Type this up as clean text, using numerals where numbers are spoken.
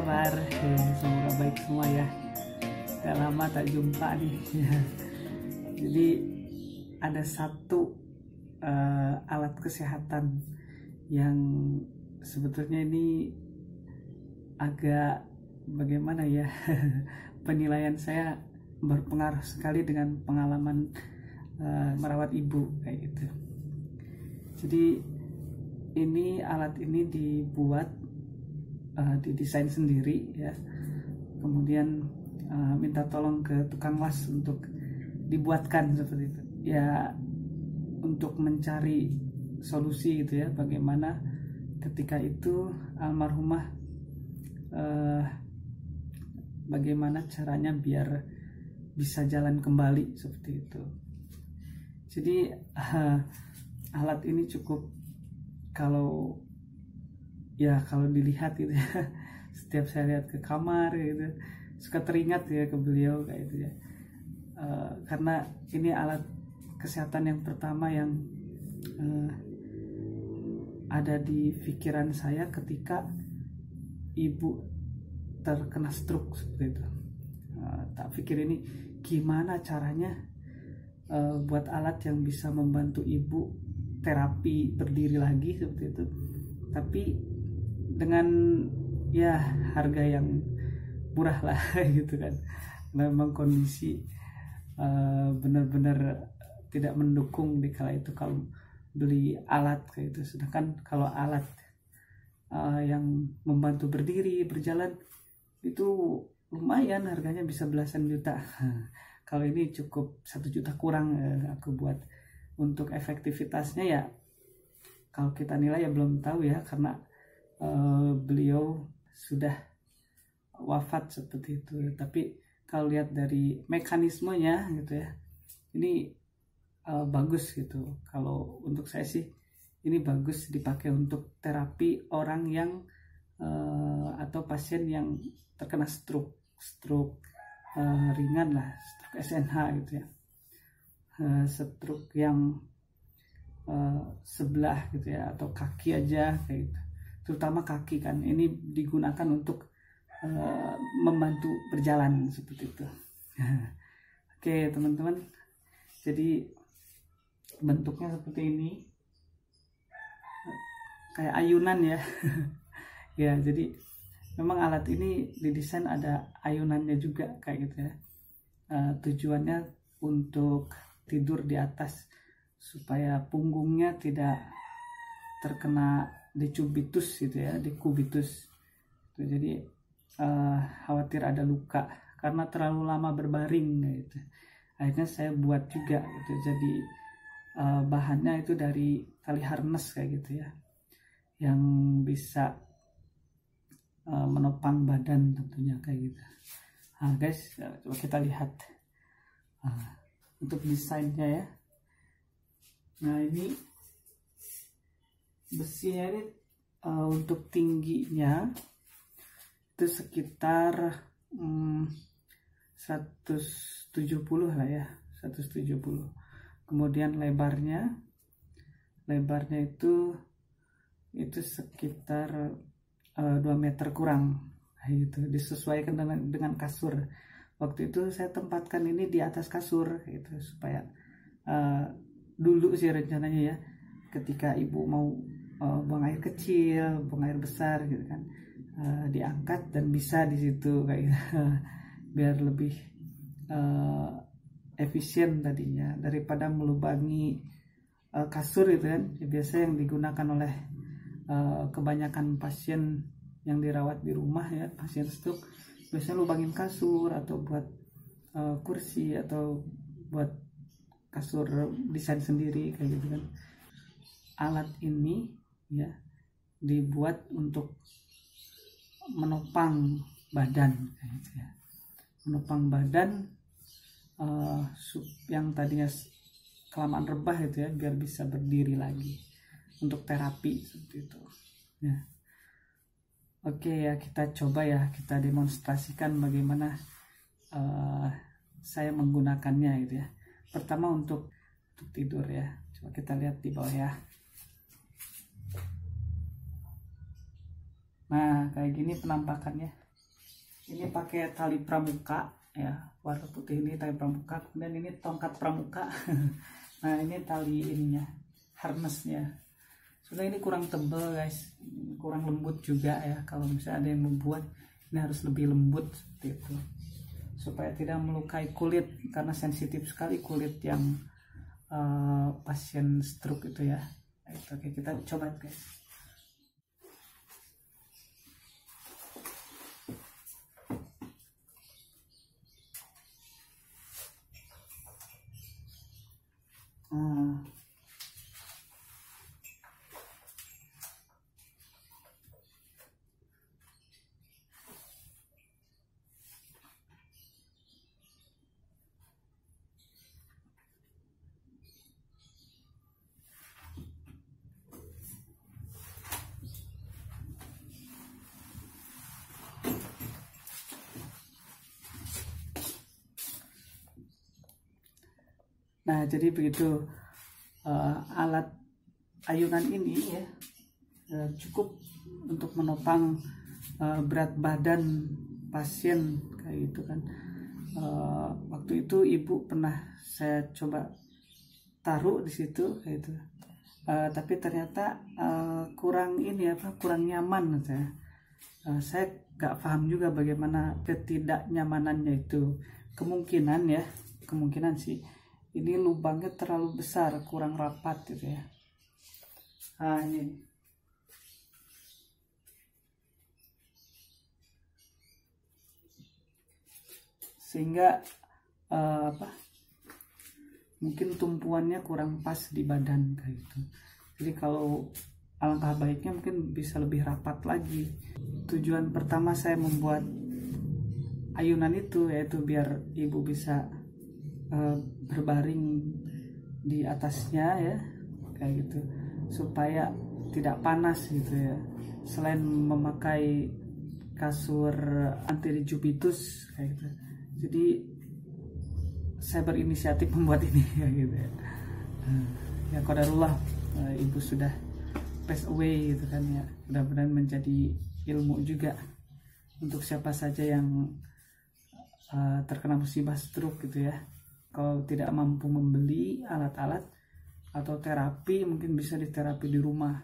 kabar? Semoga baik semua ya. Udah lama tak jumpa nih. Jadi ada satu alat kesehatan yang sebetulnya ini agak bagaimana ya, penilaian saya berpengaruh sekali dengan pengalaman merawat ibu kayak gitu. Jadi alat ini dibuat, didesain sendiri ya, kemudian minta tolong ke tukang las untuk dibuatkan seperti itu ya, untuk mencari solusi gitu ya, bagaimana ketika itu almarhumah bagaimana caranya biar bisa jalan kembali seperti itu. Jadi alat ini cukup, kalau dilihat gitu ya, setiap saya lihat ke kamar gitu suka teringat ya ke beliau kayak gitu ya, karena ini alat kesehatan yang pertama yang ada di pikiran saya ketika ibu terkena stroke seperti itu. Tak pikir ini gimana caranya buat alat yang bisa membantu ibu terapi berdiri lagi seperti itu, tapi dengan ya harga yang murah lah gitu kan. Memang kondisi benar-benar tidak mendukung di kala itu kalau beli alat kayak itu. Sedangkan kalau alat yang membantu berdiri berjalan itu lumayan harganya, bisa belasan juta. Kalau ini cukup 1 juta kurang aku buat. Untuk efektivitasnya ya kalau kita nilai ya belum tahu ya, karena beliau sudah wafat seperti itu. Tapi kalau lihat dari mekanismenya gitu ya, ini bagus gitu. Kalau untuk saya sih ini bagus dipakai untuk terapi orang yang atau pasien yang terkena stroke ringan lah, stroke SNH gitu ya, stroke yang sebelah gitu ya, atau kaki aja kayak gitu. Terutama kaki kan, ini digunakan untuk membantu berjalan seperti itu. Oke teman-teman, jadi bentuknya seperti ini, kayak ayunan ya. Ya, jadi memang alat ini didesain ada ayunannya juga kayak gitu ya. Tujuannya untuk tidur di atas supaya punggungnya tidak terkena decubitus gitu ya, dekubitus. Jadi khawatir ada luka karena terlalu lama berbaring gitu. Akhirnya saya buat juga gitu. Jadi bahannya itu dari tali harness kayak gitu ya, yang bisa menopang badan tentunya kayak gitu. Nah guys, coba kita lihat untuk desainnya ya. Nah ini besinya ini untuk tingginya itu sekitar 170 lah ya, 170. Kemudian lebarnya itu sekitar 2 meter kurang gitu, disesuaikan dengan kasur. Waktu itu saya tempatkan ini di atas kasur gitu, supaya dulu sih rencananya ya, ketika ibu mau buang air kecil, buang air besar gitu kan, diangkat dan bisa di situ kayak gitu. Biar lebih efisien tadinya, daripada melubangi kasur gitu kan. Biasa yang digunakan oleh kebanyakan pasien yang dirawat di rumah ya, pasien stroke, biasanya lubangin kasur atau buat kursi atau buat kasur desain sendiri kayak gitu kan. Alat ini ya dibuat untuk menopang badan kayak gitu ya, menopang badan yang tadinya kelamaan rebah itu ya, biar bisa berdiri lagi untuk terapi seperti itu ya. Oke ya, kita coba ya, kita demonstrasikan bagaimana saya menggunakannya gitu ya. Pertama untuk tidur ya, coba kita lihat di bawah ya. Nah kayak gini penampakannya. Ini pakai tali pramuka ya, warna putih ini tali pramuka, kemudian ini tongkat pramuka. Nah ini tali ininya, harnessnya. Sebenarnya ini kurang tebal guys, kurang lembut juga ya. Kalau misalnya ada yang membuat, ini harus lebih lembut seperti itu, supaya tidak melukai kulit, karena sensitif sekali kulit yang pasien stroke itu ya. Nah, itu oke, kita coba guys. Nah jadi begitu, alat ayunan ini ya cukup untuk menopang berat badan pasien kayak gitu kan. Waktu itu ibu pernah saya coba taruh di situ kayak gitu, tapi ternyata kurang nyaman saya nggak paham juga bagaimana ketidaknyamanannya itu. Kemungkinan sih ini lubangnya terlalu besar, kurang rapat gitu ya. Nah ini sehingga mungkin tumpuannya kurang pas di badan kayak gitu. Jadi kalau alangkah baiknya mungkin bisa lebih rapat lagi. Tujuan pertama saya membuat ayunan itu yaitu biar ibu bisa berbaring di atasnya ya kayak gitu, supaya tidak panas gitu ya. Selain memakai kasur anti dejubitus kayak gitu, jadi saya berinisiatif membuat ini kayak gitu ya. Ya qadarullah, ibu sudah pass away gitu kan ya. Mudah-mudahan menjadi ilmu juga untuk siapa saja yang terkena musibah stroke gitu ya. Kalau tidak mampu membeli alat-alat atau terapi, mungkin bisa diterapi di rumah